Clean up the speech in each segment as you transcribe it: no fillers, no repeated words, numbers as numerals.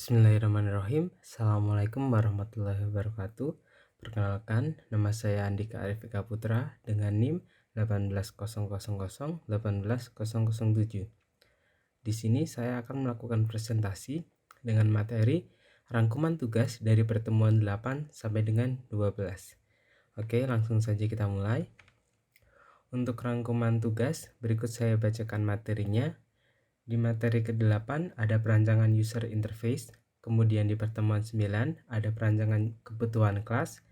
Bismillahirrahmanirrahim. Assalamualaikum warahmatullahi wabarakatuh. Perkenalkan, nama saya Andika Arif Eka Putra dengan NIM 18000 18007. Di sini saya akan melakukan presentasi dengan materi rangkuman tugas dari pertemuan 8 sampai dengan 12. Oke, langsung saja kita mulai. Untuk rangkuman tugas, berikut saya bacakan materinya. Di materi ke-8 ada perancangan user interface, kemudian di pertemuan 9 ada perancangan kebutuhan kelas,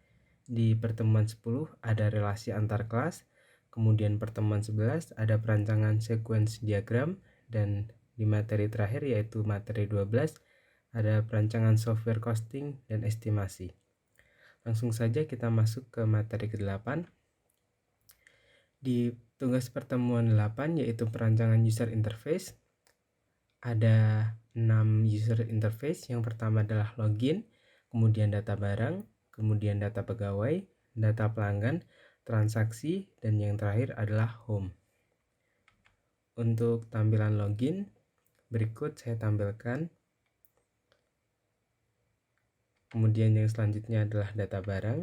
di pertemuan 10 ada relasi antar kelas, kemudian pertemuan 11 ada perancangan sequence diagram, dan di materi terakhir yaitu materi 12 ada perancangan software costing dan estimasi. Langsung saja kita masuk ke materi ke-8. Di tugas pertemuan 8 yaitu perancangan user interface, ada 6 user interface. Yang pertama adalah login, kemudian data barang, kemudian data pegawai, data pelanggan, transaksi, dan yang terakhir adalah home. Untuk tampilan login, berikut saya tampilkan. Kemudian yang selanjutnya adalah data barang.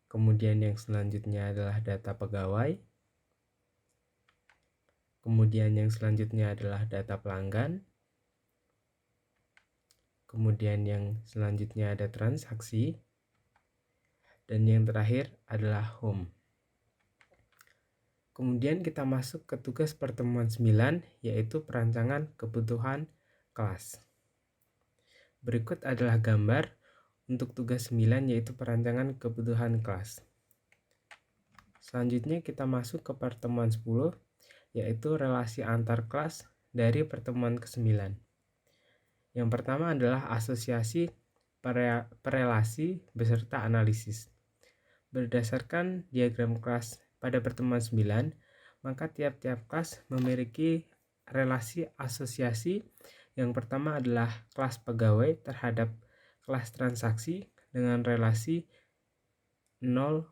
Kemudian yang selanjutnya adalah data pegawai. Kemudian yang selanjutnya adalah data pelanggan. Kemudian yang selanjutnya ada transaksi. Dan yang terakhir adalah home. Kemudian kita masuk ke tugas pertemuan 9, yaitu perancangan kebutuhan kelas. Berikut adalah gambar untuk tugas 9, yaitu perancangan kebutuhan kelas. Selanjutnya kita masuk ke pertemuan 10, yaitu relasi antar kelas dari pertemuan ke-9. Yang pertama adalah asosiasi perelasi beserta analisis. Berdasarkan diagram kelas pada pertemuan 9, maka tiap-tiap kelas memiliki relasi asosiasi. Yang pertama adalah kelas pegawai terhadap kelas transaksi dengan relasi 0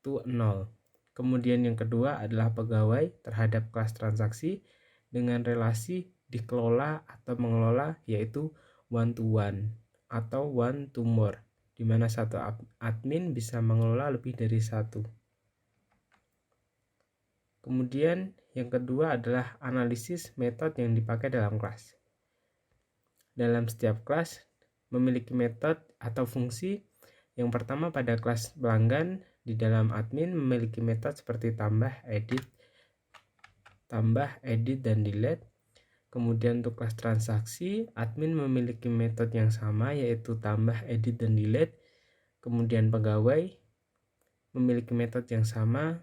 to 0. Kemudian yang kedua adalah pegawai terhadap kelas transaksi dengan relasi dikelola atau mengelola, yaitu 1 to 1 atau 1 to more, di mana satu admin bisa mengelola lebih dari satu. Kemudian yang kedua adalah analisis metode yang dipakai dalam kelas. Dalam setiap kelas memiliki metode atau fungsi. Yang pertama pada kelas pelanggan, di dalam admin memiliki metode seperti tambah, edit, dan delete. Kemudian untuk kelas transaksi, admin memiliki metode yang sama, yaitu tambah, edit, dan delete. Kemudian pegawai memiliki metode yang sama,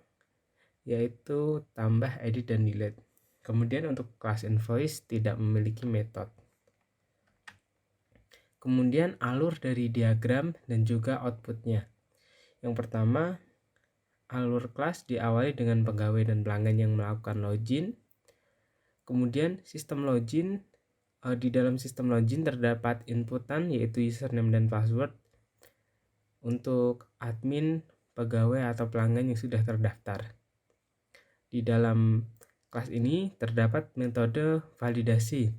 yaitu tambah, edit, dan delete. Kemudian untuk kelas invoice tidak memiliki metode. Kemudian alur dari diagram dan juga outputnya. Yang pertama, alur kelas diawali dengan pegawai dan pelanggan yang melakukan login. Kemudian sistem login, di dalam sistem login terdapat inputan yaitu username dan password untuk admin, pegawai, atau pelanggan yang sudah terdaftar. Di dalam kelas ini terdapat metode validasi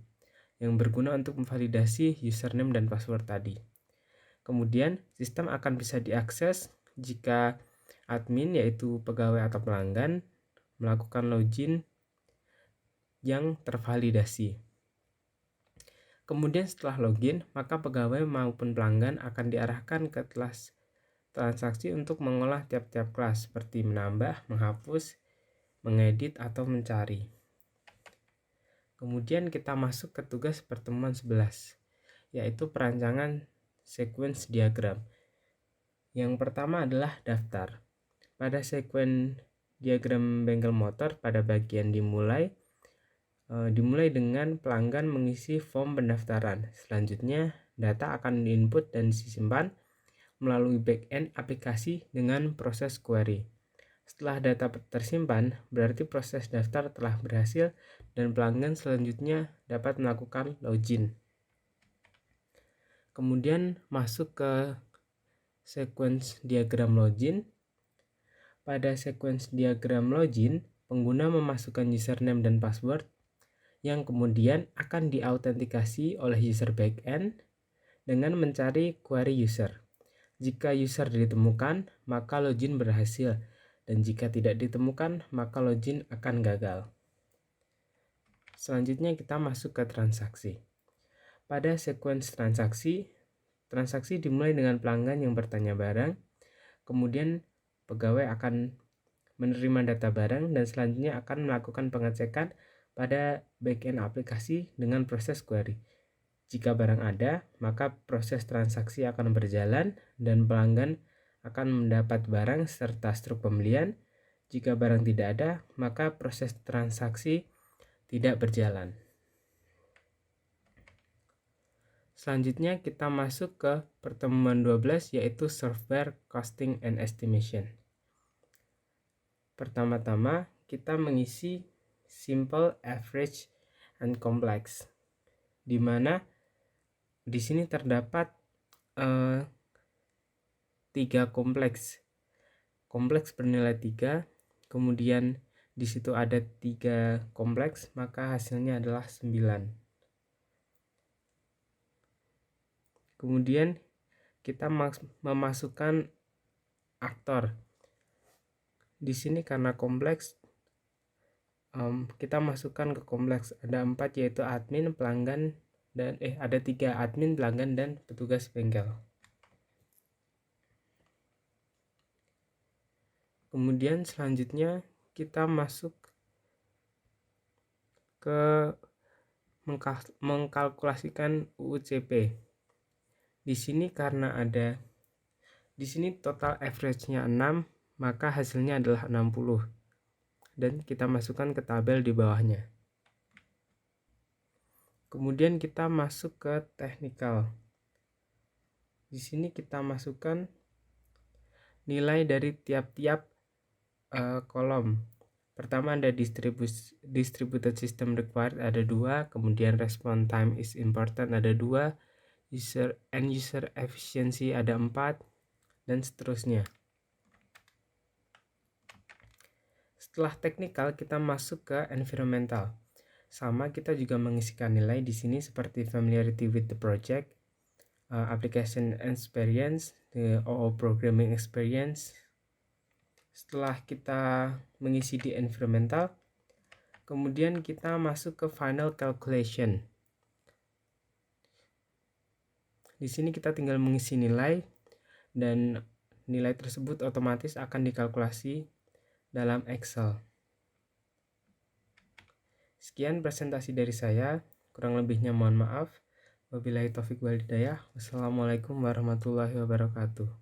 yang berguna untuk memvalidasi username dan password tadi. Kemudian sistem akan bisa diakses jika admin, yaitu pegawai atau pelanggan, melakukan login yang tervalidasi. Kemudian setelah login, maka pegawai maupun pelanggan akan diarahkan ke kelas transaksi untuk mengolah tiap-tiap kelas seperti menambah, menghapus, mengedit, atau mencari. Kemudian kita masuk ke tugas pertemuan 11, yaitu perancangan sequence diagram. Yang pertama adalah daftar. Pada sequence diagram bengkel motor, pada bagian dimulai dengan pelanggan mengisi form pendaftaran. Selanjutnya, data akan diinput dan disimpan melalui backend aplikasi dengan proses query. Setelah data tersimpan, berarti proses daftar telah berhasil dan pelanggan selanjutnya dapat melakukan login. Kemudian masuk ke sequence diagram login. Pada sequence diagram login, pengguna memasukkan username dan password yang kemudian akan diautentikasi oleh user backend dengan mencari query user. Jika user ditemukan, maka login berhasil, dan jika tidak ditemukan, maka login akan gagal. Selanjutnya kita masuk ke transaksi. Pada sequence transaksi dimulai dengan pelanggan yang bertanya barang, kemudian pegawai akan menerima data barang dan selanjutnya akan melakukan pengecekan pada backend aplikasi dengan proses query. Jika barang ada, maka proses transaksi akan berjalan dan pelanggan akan mendapat barang serta struk pembelian. Jika barang tidak ada, maka proses transaksi tidak berjalan. Selanjutnya kita masuk ke pertemuan 12, yaitu software costing and estimation. Pertama-tama kita mengisi simple, average, and complex, di mana di sini terdapat 3 kompleks. Kompleks bernilai 3, kemudian di situ ada 3 kompleks, maka hasilnya adalah 9. Kemudian kita memasukkan aktor. Di sini karena kompleks, kita masukkan ke kompleks ada 4, yaitu admin, pelanggan, dan ada 3, admin, pelanggan, dan petugas bengkel. Kemudian selanjutnya kita masuk ke mengkalkulasikan UUCP. Di sini karena ada di sini total average-nya 6, maka hasilnya adalah 60. Dan kita masukkan ke tabel di bawahnya. Kemudian kita masuk ke technical. Di sini kita masukkan nilai dari tiap-tiap kolom. Pertama ada distributed system required ada 2, kemudian response time is important ada 2, user efficiency ada 4, dan seterusnya. Setelah technical kita masuk ke environmental. Sama, kita juga mengisikan nilai di sini seperti familiarity with the project, application experience, the OO programming experience. Setelah kita mengisi di environmental, kemudian kita masuk ke final calculation. Di sini kita tinggal mengisi nilai dan nilai tersebut otomatis akan dikalkulasi dalam Excel. Sekian presentasi dari saya, kurang lebihnya mohon maaf. Wabillahi taufik wal hidayah. Wassalamualaikum warahmatullahi wabarakatuh.